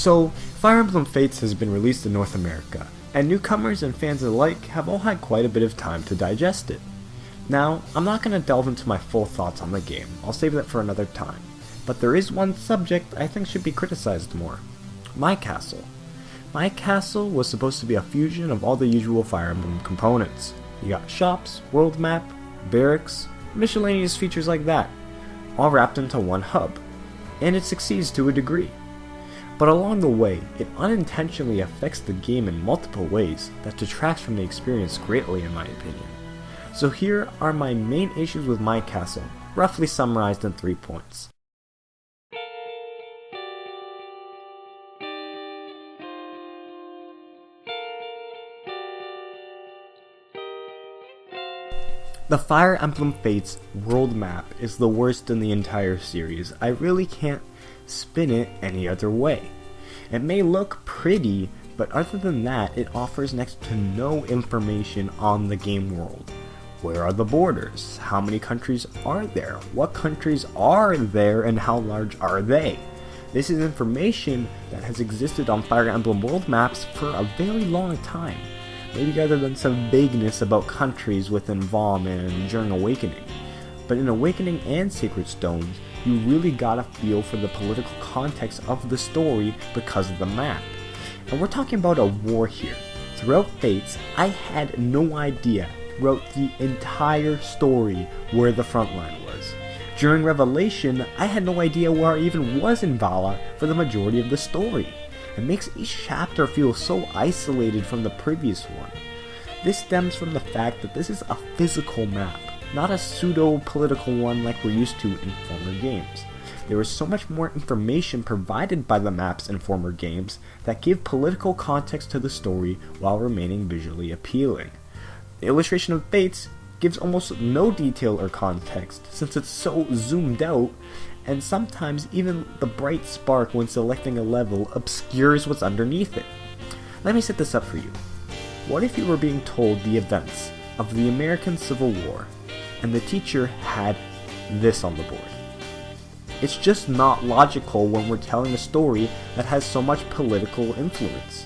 So, Fire Emblem Fates has been released in North America, and newcomers and fans alike have all had quite a bit of time to digest it. Now, I'm not going to delve into my full thoughts on the game, I'll save that for another time, but there is one subject I think should be criticized more. My Castle. My Castle was supposed to be a fusion of all the usual Fire Emblem components. You got shops, world map, barracks, miscellaneous features like that, all wrapped into one hub, and it succeeds to a degree. But along the way, it unintentionally affects the game in multiple ways that detracts from the experience greatly in my opinion. So here are my main issues with My Castle, roughly summarized in 3 points. The Fire Emblem Fates world map is the worst in the entire series. I really can't spin it any other way. It may look pretty, but other than that, it offers next to no information on the game world. Where are the borders? How many countries are there? What countries are there and how large are they? This is information that has existed on Fire Emblem world maps for a very long time. Maybe other than some vagueness about countries within VOM and during Awakening. But in Awakening and Sacred Stones, you really got a feel for the political context of the story because of the map. And we're talking about a war here. Throughout Fates, I had no idea throughout the entire story where the front line was. During Revelation, I had no idea where I even was in Vala for the majority of the story. It makes each chapter feel so isolated from the previous one. This stems from the fact that this is a physical map, not a pseudo-political one like we're used to in former games. There is so much more information provided by the maps in former games that give political context to the story while remaining visually appealing. The illustration of Fates gives almost no detail or context since it's so zoomed out, and sometimes even the bright spark when selecting a level obscures what's underneath it. Let me set this up for you. What if you were being told the events of the American Civil War, and the teacher had this on the board? It's just not logical when we're telling a story that has so much political influence.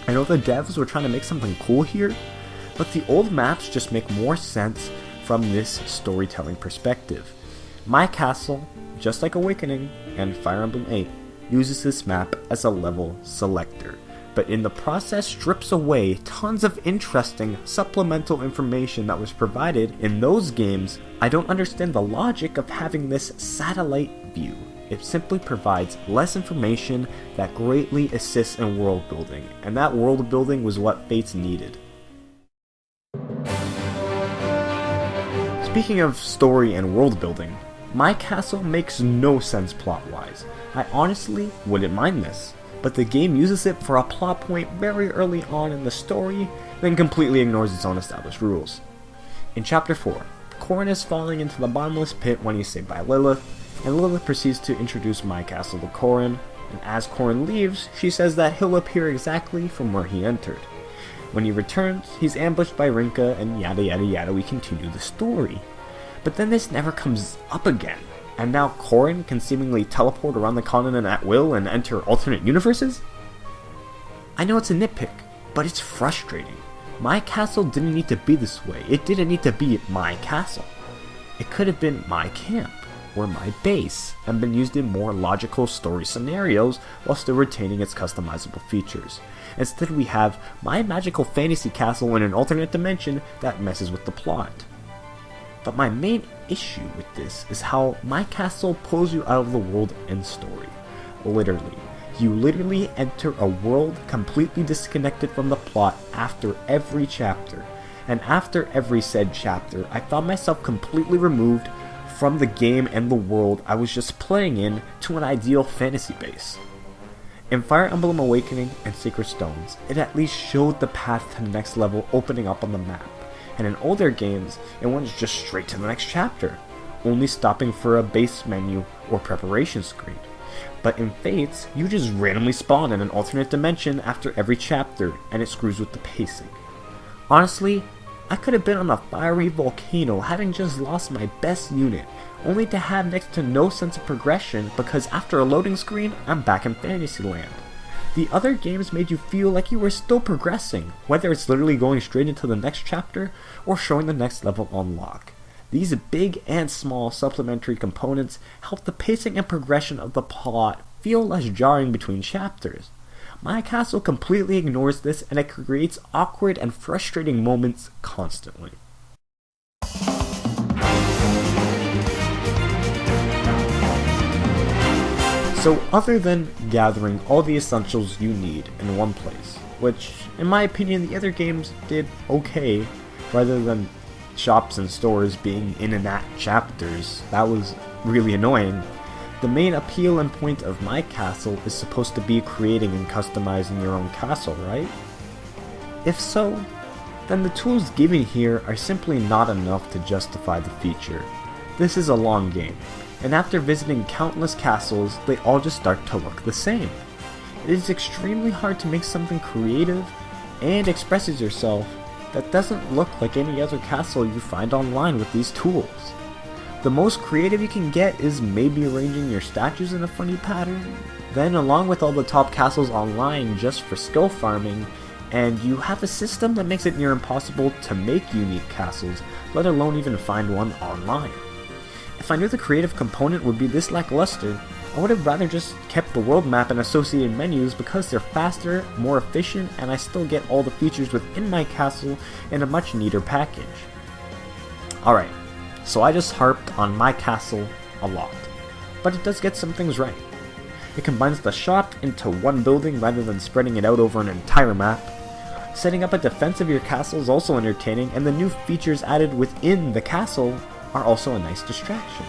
I know the devs were trying to make something cool here, but the old maps just make more sense from this storytelling perspective. My Castle, just like Awakening and Fire Emblem 8, uses this map as a level selector, but in the process strips away tons of interesting supplemental information that was provided in those games. I don't understand the logic of having this satellite view. It simply provides less information that greatly assists in world building, and that world building was what Fates needed. Speaking of story and world building, My Castle makes no sense plot-wise. I honestly wouldn't mind this, but the game uses it for a plot point very early on in the story, then completely ignores its own established rules. In Chapter 4, Corrin is falling into the bottomless pit when he's saved by Lilith, and Lilith proceeds to introduce My Castle to Corrin, and as Corrin leaves, she says that he'll appear exactly from where he entered. When he returns, he's ambushed by Rinka, and yada yada yada, we continue the story. But then this never comes up again, and now Corrin can seemingly teleport around the continent at will and enter alternate universes? I know it's a nitpick, but it's frustrating. My Castle didn't need to be this way. It didn't need to be My Castle. It could have been My Camp, or My Base, and been used in more logical story scenarios while still retaining its customizable features. Instead we have My Magical Fantasy Castle in an alternate dimension that messes with the plot. But my main issue with this is how My Castle pulls you out of the world and story. Literally. You literally enter a world completely disconnected from the plot after every chapter. And after every said chapter, I found myself completely removed from the game and the world I was just playing in to an ideal fantasy base. In Fire Emblem Awakening and Sacred Stones, it at least showed the path to the next level opening up on the map. And in older games, it went just straight to the next chapter, only stopping for a base menu or preparation screen. But in Fates, you just randomly spawn in an alternate dimension after every chapter, and it screws with the pacing. Honestly, I could have been on a fiery volcano having just lost my best unit, only to have next to no sense of progression because after a loading screen, I'm back in Fantasyland. The other games made you feel like you were still progressing, whether it's literally going straight into the next chapter or showing the next level unlock. These big and small supplementary components help the pacing and progression of the plot feel less jarring between chapters. My Castle completely ignores this, and it creates awkward and frustrating moments constantly. So other than gathering all the essentials you need in one place, which in my opinion the other games did okay, rather than shops and stores being in and out chapters, that was really annoying. The main appeal and point of My Castle is supposed to be creating and customizing your own castle, right? If so, then the tools given here are simply not enough to justify the feature. This is a long game, and after visiting countless castles, they all just start to look the same. It is extremely hard to make something creative and expresses yourself that doesn't look like any other castle you find online with these tools. The most creative you can get is maybe arranging your statues in a funny pattern. Then, along with all the top castles online just for skill farming, and you have a system that makes it near impossible to make unique castles, let alone even find one online. If I knew the creative component would be this lackluster, I would have rather just kept the world map and associated menus because they're faster, more efficient, and I still get all the features within my castle in a much neater package. Alright, so I just harped on My Castle a lot, but it does get some things right. It combines the shop into one building rather than spreading it out over an entire map. Setting up a defense of your castle is also entertaining, and the new features added within the castle are also a nice distraction.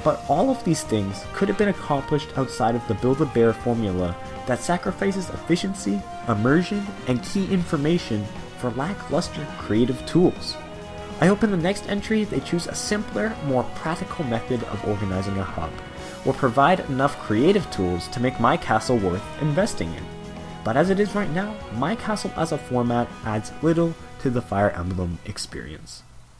But all of these things could have been accomplished outside of the Build-A-Bear formula that sacrifices efficiency, immersion, and key information for lackluster creative tools. I hope in the next entry they choose a simpler, more practical method of organizing a hub, or provide enough creative tools to make My Castle worth investing in. But as it is right now, My Castle as a format adds little to the Fire Emblem experience.